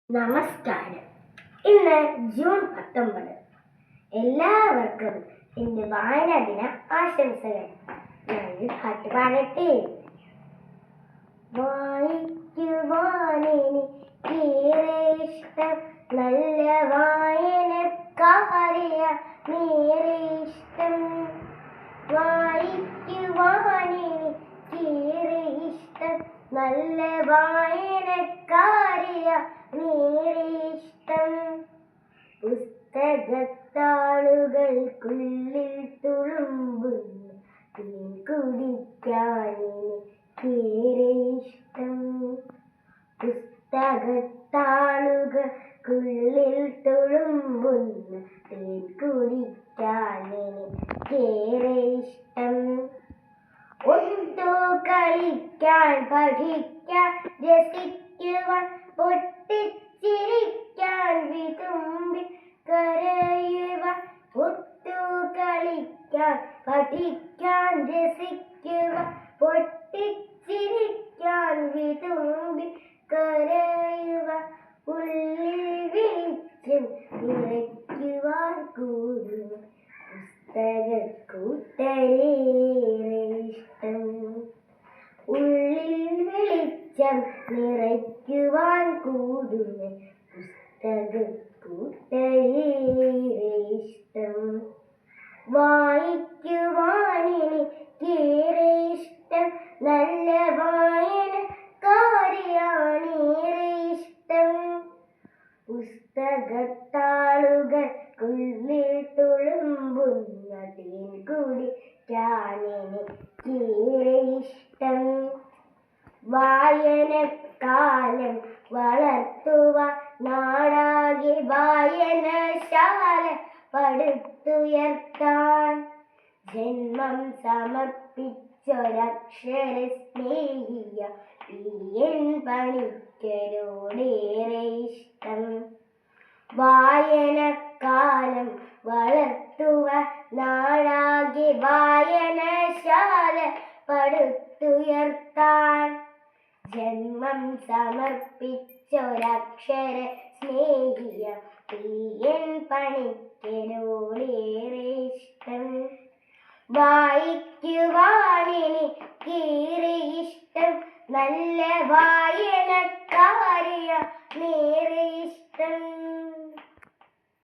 നമസ്കാരം. ഇന്ന് ജൂൺ 19. എല്ലാവർക്കും എൻ്റെ വായനാ ദിന ആശംസകൾ. ഞാൻ പാട്ട് പാടട്ടെ. വായിക്കുവാനെനിക്കേറെ ഇഷ്ടം, നല്ല വായനക്കാരിയ നേരെ ഇഷ്ടം. വായിക്കുവാനെനിക്കേറെ ഇഷ്ടം, നല്ല വായനക്കാരിയ നേരെ ഇഷ്ടം. പുസ്തകത്താളുകൾക്കുള്ളിൽ തുളുമ്പുന്ന തേൻ കുടിക്കാനെനിക്കേറെ ഇഷ്ടം. പുസ്തകത്താളുകൾക്കുള്ളിൽ തുളുമ്പുന്ന തേൻ കുടിക്കാനെനിക്കേറെ ഇഷ്ടം. ഒത്തു കളിക്കാൻ, പഠിക്കാൻ, രസിക്കുവാൻ, പൊട്ടിച്ചിരിക്കാൻ, വിതുമ്പി കരയുവാൻ. ഒത്തു കളിക്കാൻ, പഠിക്കാൻ, രസിക്കുവാൻ, പൊട്ടിച്ചിരിക്കാൻ, വിതുമ്പി കരയുവാൻ. ഉള്ളിൽ വെളിച്ചം നിറയ്ക്കുവാൻ കൂടും പുസ്തകക്കൂട്ടരേറെ ഇഷ്ടം. ഉള്ളിൽ വെളിച്ചം നിറയ്ക്കുവാൻ കൂടുന്ന പുസ്തകക്കൂട്ടരേറെ ഇഷ്ടം. വായിക്കുവാനെനിക്കേറെ ഇഷ്ടം, നല്ല വായനക്കാരിയാണേറെ ഇഷ്ടം. പുസ്തകത്താളുകൾക്കുള്ളിൽ തുളുമ്പുന്ന തേൻ കുടിക്കാനെനിക്കേറെ ഇഷ്ടം. വായനക്കാലം വളർത്തുവാൻ നാടാകെ വായനശാല പടുത്തുയർത്താൻ. ജന്മം സമർപ്പിച്ചൊരക്ഷര സ്നേഹിയ PN പണിക്കരോടേറെ ഇഷ്ടം. വായനക്കാലം വളർത്തുവാൻ നാടാകെ വായനശാല പടുത്തുയർത്താൻ. ജന്മം സമർപ്പിച്ചൊരക്ഷര സ്നേഹിയ PN പണിക്കരോടേറെ ഇഷ്ടം.